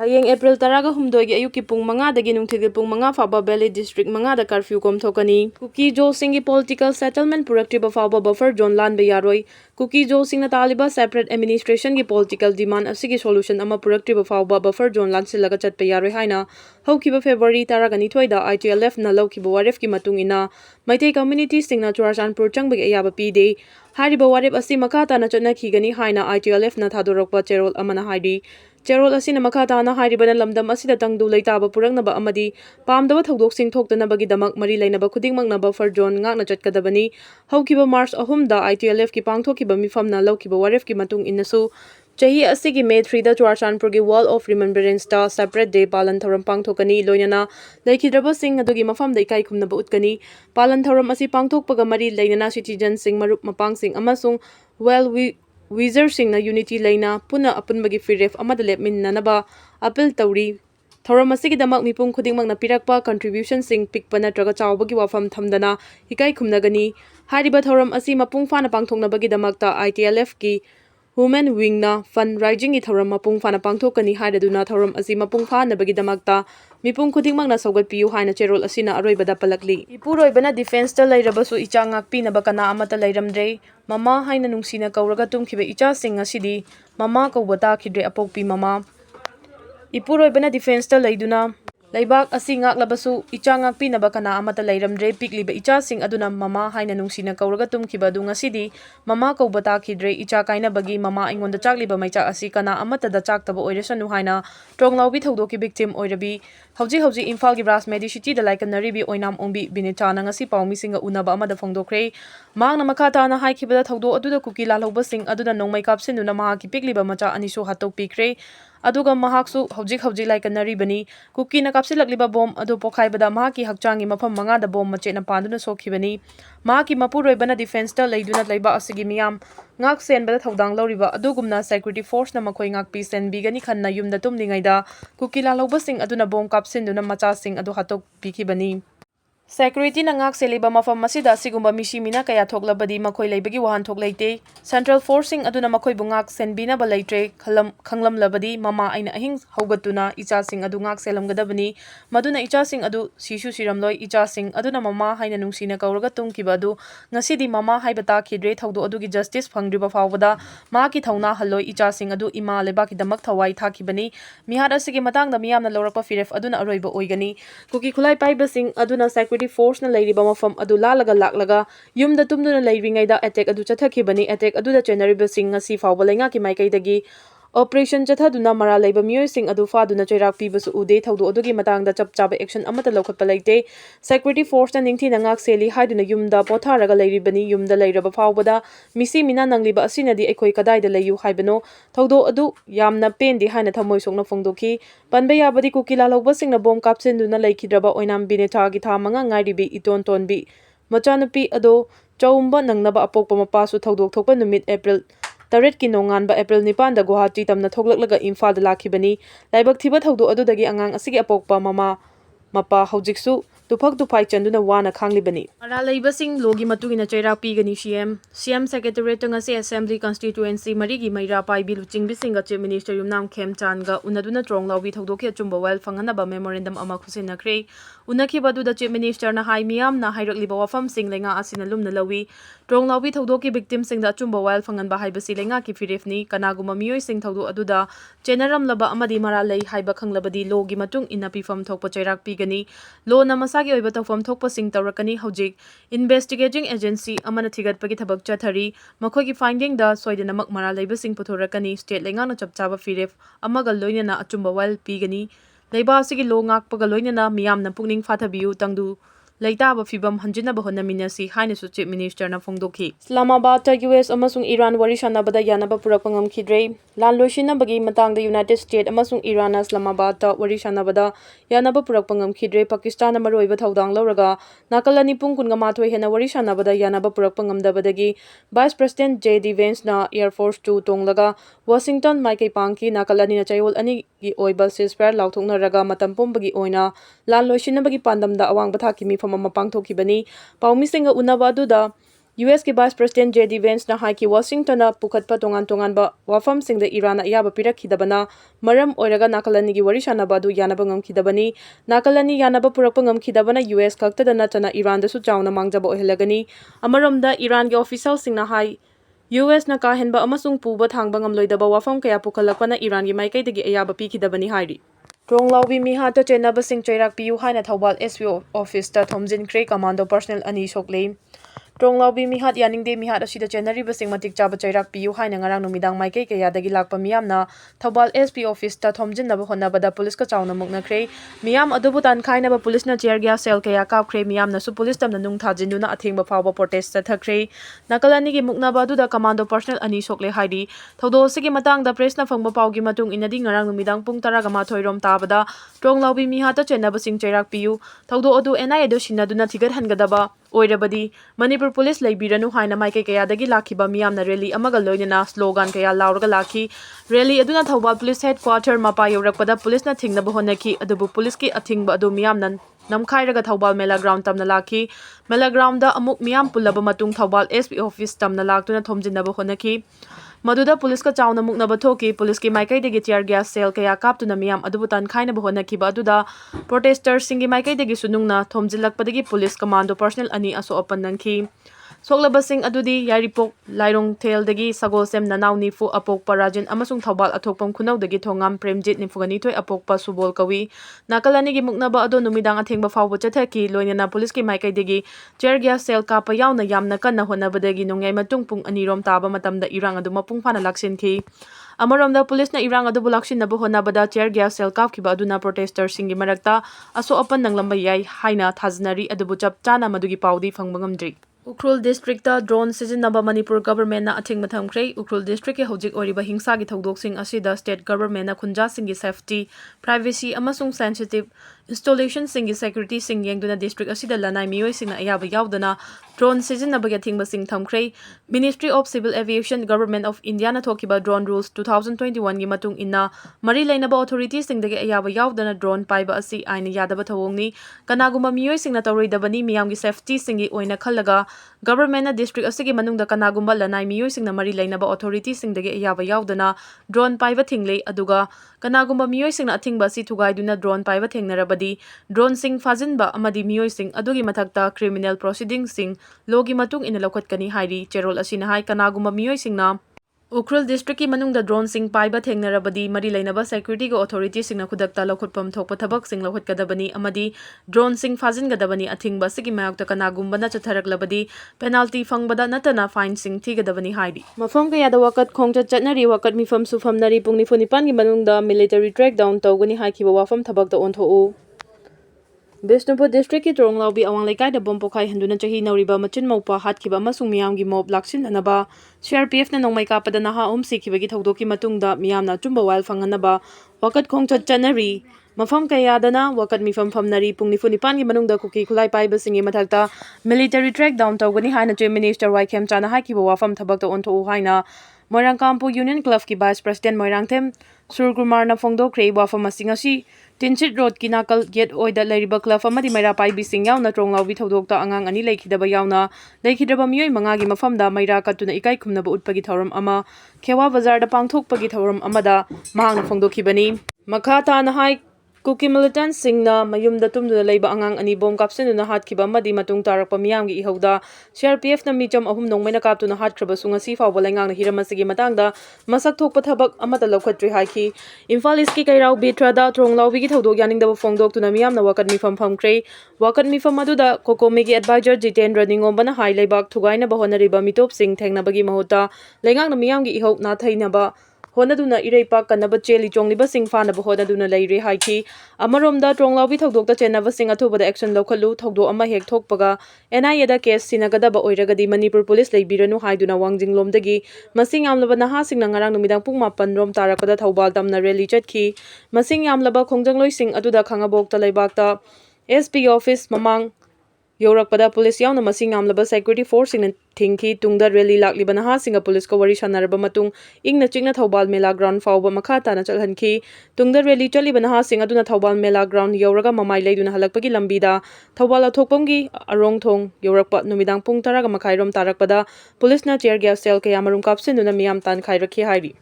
Hayeng April 10 gi ayuki pung 5 dagi nungthigil pung 5 faba Valley District 5 da curfew komthokani. Kuki Joe Singhi political settlement puraktriba faba buffer zone lanba yaroi. Kuki Joe Singh na taliba separate administration gi political demand asigi solution ama puraktriba faba buffer zone lansilaga chatpa yaroi haina. Haukiba February 12 da ITLF na laukiba waref ki matung ina Meitei community singna Churachandpur changbagi ayaba pide. Hariba waref asi makata na chotna khigani haina ITLF na thadorokpa cherol amana haidi. Cherol asina makatana hairibana lamdam asida tangdu leitaba purangnaba amadi pamdaba thodok sing thoktanabagi damak mari leinaba khudingmakna buffer zone ngakna chatkadabani. Haukiba March 3 da ITLF ki pangthokiba mifamna laukiba waref ki matung innasu chahi asigi May 3 da Churachandpur gi Wall of Remembrance da separate day palan thoram pangthokani loinana leikidraba sing adugi mafam da ikai khumnaba utkani. Palan thoram asi pangthokpaga mari leinana citizen sing marup mapang sing amasung Wizard sing na unity laina puna apunbagi firef amada lepminnanaba appeal tawri. Thoram asigi damak mipung khudingmakna pirakpa contribution sing pikpa natraga chawbagi wafam thamdana hikai khumnagani. Hariba thoram asi mapung fana pangthoknabagi damakta ITLF ki Women Wing na fundraising gi thoram mapung fana pangthokani haidaduna thoram asi mapung fanabagi damakta mipung khudingmakna saugatpiu haina cherol asina aroiba da palakli. Ipuroibana defense ta leirabasu icha ngakpinaba kana amata leiramdre. Mama haina nungsina kauraga tumkhiba icha sing asidi mama kauba takhidre apokpi mama. Ipuroibana defense ta leiduna Laibak asi ngaklabasu icha ngakpinaba kana amata leiramdre pikliba icha sing aduna mama haina nungsina kauraga tumkhiba du ngasidi mama kauba takhidre icha kainabagi mama aingonda chakliba maicha asi kana amata da chaktaba oirasanu haina Tronglaobi thodoki victim oirabi hauji Imphal gi Brass Medicity da laikanaribi oinam ongbi Binita na ngasi paumisinga unaba amada phongdokre. Maangna makata na haikibada thodo aduda kuki lalhoba sing aduda nongmai kapsinuna mahaki pikliba macha anisu hatokpikre. Aduga mahaksu hauji laikanaribani kuki na kapsilakliba bom adu pokhaibada mahaki hakchangi mafam 5 da bom mache na panduna sokhibani. Mahaki mapuroibana defense ta leiduna leiba asigi miyam ngak senbada thodang loriba adugumna security force na makhoi ngakpi senbigani khanna yumda tumlingaida kuki lalhoba sing aduna bom kapsinduna macha sing adu hatokpikibani. Security na ngak seliba mafam masida asigumba misimina kaya thoklabadi makhoi leibagi wahanthok leite. Central forcing aduna makhoi bungak senbina ba leitre khanglamlabadi mama aina ahing haugatuna icha sing adu ngak selamgadabani maduna icha sing adu sisu siramloi icha sing aduna mama haina nungsina kauraga tumkiba adu ngasidi mama haibata khidre thodo adugi justice phangdriba fawbada maki thauna halloi icha sing adu ima lebaki damak thawai thakibani. Mihad asigi matangda miyamna lorakpa firef aduna aroiba oigani. Kuki khulai paiba sing aduna force na leiriba mafam adu lalaga laklaga yumda tumduna leiringaida attack adu chathakibani. Attack adu da chenariba sing ngasi fawba lenga ki maikaidagi operation chathaduna mara leiba miyoi sing adu faduna chairak pibasu ude thodo adugi matangda chapchaba action amata lokhatpa leite. Security force na ningthi na ngak seli haiduna yumda potharaga leiribani yumda leiraba fawbada misi mina nangliba asinadi aikhoi kadaida leiyu haibano thodo adu yamna pendi haina thamoi sokna phongdoki. Panba yabadi kuki lalhoba singna bom kapsinduna leikidraba oinam Bineta gi tha manga ngairibi iton tonbi machanupi ado chaumba nangnaba apokpa mapasu thodok thokpa numit April 8 ki nonganba April 9 da Guwahati tamna thoklaklaga Imphal da lakhibani. Laibak thiba thodo adudagi angang asigi apokpa mapa haujiksu tufak tufai chanduna wana khanglibani. Ara leibasing logi matugina chairak pigani CM Secretariat ngasi Assembly Constituency marigi maira paibi luchingbi singa Chief Minister Yumnam Khemchanga unaduna Tronglaobi thodoki achumba wel fanganaba memorandum ama khusinakre. Unakibadu da Chief Minister na hai miyam na hairakliba wafam sing lenga asina lumna lawi Tronglaobi thodoki victim sing da achumba wel fanganba haibasi lenga ki firefni kanaguma miyoi sing thodo aduda chenaram laba amadi mara lei haiba khanglabadi logi matung ina pifam thokpa chairak pigani. Lo na masagi oiba tawfam thokpa sing tawrakani hojik investigating agency amana thigatpagi thabak chathari makhogi finding da soidanamak mara leiba sing puthorakani state lengana chapchaba firef amaga loinana achumba wel pigani. Leiba asigi lo ngakpaga loinana miyamna pukning fathabiu tangdu leitaba fibam hanjinaba honaminasi hainasu Chief Minister na phongdokhi. Islamabad ta US amasung Iran wari sanabada yanaba purakpa ngamkhidre. Lan loisinabagi matangda United States amasung Iran na Islamabad ta wari sanabada yanaba purakpa ngamkhidre. Pakistan na maroiba thodang lauraga nakalani pung 18 hena wari sanabada yanaba purakpa ngamdabadagi Vice President J.D. Vance na Air Force 2 tonglaga Washington maikai pangki nakalani na chayol ani gi oiba ceasefire lauthoknaraga matam pumbagi oina lan loisinabagi pandamda awang bathaki mifam ama pangthokibani. Paumisinga unaba aduda US की Vice President J.D. Vance na haiki Washington na pukhatpa tongan-tonganba wafamsingda Iran na iyaba pirakhidabana maram oiraga nakalani gi wari sanaba adu yanaba ngamkhidabani nakalani yanaba purakpa ngamkhidabana US khaktada natana Iran da su chauna mangjaba ohelagani amaromda Iran gi official singna hai US na kahenba amasung puba thangba ngamloidaba wafam kaya pukhalakpana Iran gi maikaidagi iyaba pikidabani hairi Tronglaubi mihata chenaba sing chairak piu haina Thaubal SPO office ta thomjinkhre commando personnel ani soklei Tronglaubi mihat yaningde mihat asida chenariba sing matik chaba chairak piu haina ngarang numidang maikai kayadagi lakpa miyamna Thaubal SP office ta thomjinnaba honnabada police ka chauna muknakre miyam adubu tankhainaba police na chair gas cell kaya kapkhre miyamna su police tamna nung thajinduna athengba phawba protest ta thakre nakalani gi muknaba aduda commando personnel ani sokle haidi thodo sigi matangda press na phangba pawgi matung inadi ngarang numidang pung 12 rom tabada Tronglaubi mihata chenaba sing chairak piu thodo adu NI ado sinaduna thigat hangadaba oirabadi Manipur police laibiranu haina maikai kayadagi lakhiba miyamna rally amaga loinana slogan kaya lauraga lakhi rally aduna Thaubal police headquarter mapa yorakpada police na thingnaba honaki adubu police ki athingba adu miyamna namkhairaga Thaubal mela ground tamna lakhi mela ground da amuk miyam pullaba matung Thaubal SP office tamna laktuna thomjinnaba honaki Maduda police ka chauna muknaba thoki police ki maikaidagi tear gas cell kaya kaptuna miyam adubu tankhainaba honnakiba aduda protesters singi maikaidagi sunungna thomjilakpadagi police commando personnel ani aso opan nangki soklaba sing adudi yaripok lairong theldagi sagolsem nanau nifu apokpa rajin amasung Thaubal athokpam khunaudagi thongam premjit nifugani thoi apokpa subol kawi nakalani gi muknaba ado numidang athengba phawba chathaki loinana police ki maikaidagi tear gas cell kapa yauna yamna kanna honabadagi nongai matung pung anirom taba matamda irang adu mapung phana laksinki Amaromda police na irang adu bulaksinaba honabada tear gas cell kapkiba aduna protesters singi marakta aso apan nanglamba yai haina thajnari adubu chap chana madugi paudi phangba ngamdri Ukhrul district ta drone sizinaba Manipur government na athing mathamkhrei Ukhrul district ki hojik oriba hingsa gi thodok sing asida state government na khunja singi safety privacy amasung sensitive installation singi security sing yengduna district asida lanai mioi singna ayaba yaudana drone sizinaba gi thingba sing thamkhrei Ministry of Civil Aviation Government of India na thokiba drone rules 2021 gi matung inna mari lainaba authorities singdagi ayaba yaudana drone paiba asi aina yadaba thawongni kanaguma mioi singna tawroidabani miyamgi safety singi oina khallaga Government na district asigi manungda kanagumba lanai miyoi singna mari lainaba authority singdagi ayaba yaudana drone paiba thinglei aduga kanagumba miyoi singna athingba si thugaiduna drone paiba thengnarabadi drone sing fajinba amadi miyoi sing adugi mathakta criminal proceedings sing logi matung ina lokhatkani hairi cherol asina hai kanagumba miyoi singna Ukhrul district ki manungda drone sing paiba thengnarabadi mari lainaba security go authority singna khudakta lokhutpam thokpa thabak sing lokhatkadabani amadi drone sing fajingadabani athingba sigi mayokta kanagumba na chatharaklabadi penalty fangbada natana fine sing thigadabani haidi mafam kayada wakat khongcha chatnari wakat mifam sufamnari pungni funipan gi manungda military track down tawgani haikiba wafam thabakta onthou Bishnupur district ki Tronglaobi awang laikai da bom pokhai handuna chahi nauriba machin maupa hatkiba amasung miyamgi mob laksinanaba CRPF na nongmai kapada naha sikibagi thawdoki matungda miyamna chumba wal fanganaba wakat khongchat chanari mafam kayadana wakat mifam famnari pung nifunipan gi manungda kuki khulai paiba singi mathakta military track down tawgani haina chief minister Waikem chana haikiba wafam thabakta onthou haina Moirang Kampu Union Club ki Vice President Moirang Them Surkumar na phongdokre wafam asingasi Tinchit Road ki nakal get oida lairiba club amadi maira paibi sing yauna Tronglaobi thodokta angang ani laikhidaba yauna laikhidraba miyoi mangagi mafamda maira katuna ikai khumnaba utpagi thoram ama Khewa Bazar da pangthokpagi thoram amada mahangna phongdokhibani makha tana hai Kuki militant singna mayumda tumduna leiba angang ani bom kapsinuna hatkiba amadi matung tarakpa miyamgi ihauda CRPF na micham ahum nongmaina kaptuna hatkraba sungasi fawba laingangna hiramasigi matangda masak thokpa thabak amata lokhatri haiki Imphal East ki kairau Betrada Tronglaobigi thodok yaningdaba phongdoktuna miyamna wakat mifam phamkhrei wakat mifam aduda Kokomegi advisor Jitendra Ningombana hai leibak thugaina bahonariba mitop sing thengnabagi mahuta laingangna miyamgi ihau na thainaba honaduna iraipa kanaba cheli chongliba sing fanaba honaduna leire haiki amaromda Tronglaobi thodokta chenaba sing athubada action lokhalu thodok ama hek thokpaga NIA da case sinagadaba oiragadi Manipur police leibiranu haiduna wangjinglomdagi masing yamlaba naha singna ngarang numidang pung 8 rom tarakpada Thaubal tamna rally chatki masing yamlaba khongjangloising aduda khangabokta leibakta SP office mamang ꯌꯧꯔꯛꯄꯗ police ꯌꯥꯎꯅ ꯃꯁꯤꯡ ꯌꯥꯝꯂꯕ security ꯐꯣꯔꯁꯁꯤꯡꯅ ꯊꯤꯡꯈꯤ꯫ ꯇꯨꯡꯗ rally ꯂꯥꯛꯂꯤꯕ ꯅꯍꯥꯁꯤꯡꯒ ꯄꯨꯂꯤꯁꯀ ꯋꯥꯔꯤ ꯁꯥꯅꯔꯕ ꯃꯇꯨꯡ ꯏꯪꯅ ꯆꯤꯛꯅ ꯊꯧꯕꯥꯜ ꯃꯦꯂꯥ ꯒ꯭ꯔꯥꯎꯟꯗ ꯐꯥꯎꯕ ꯃꯈꯥ ꯇꯥꯅ ꯆꯠꯍꯟꯈꯤ꯫ ꯇꯨꯡꯗ ꯔꯦꯂꯤ ꯆꯠꯂꯤꯕ ꯅꯍꯥꯁꯤꯡ ꯑꯗꯨꯅ ꯊꯧꯕꯥꯜ ꯃꯦꯂꯥ ꯒ꯭ꯔꯥꯎꯟꯗ ꯌꯧꯔꯒ ꯃꯃꯥꯏ ꯂꯩꯗꯨꯅ ꯍꯜꯂꯛꯄꯒꯤ ꯂꯝꯕꯤꯗ ꯊꯧꯕꯥꯜ ꯑꯊꯣꯛꯄꯝꯒꯤ ꯑꯔꯣꯡꯊꯣꯡ ꯌꯧꯔꯛꯄ ꯅꯨꯃꯤꯗꯥꯡ ꯄꯨꯡ 10:30 ꯇꯥꯔꯛꯄꯗ ꯄꯨꯂꯤꯁꯅ ꯇꯤꯌꯔ ꯒ꯭ꯌꯥꯁ ꯁꯦꯜ ꯀꯌꯥꯃꯔꯨꯝ ꯀꯥꯞꯁꯤꯟꯗꯨꯅ ꯃꯤꯌꯥꯝ ꯇꯥꯟꯈꯥꯏꯔꯛꯈꯤ ꯍꯥꯏꯔꯤ꯫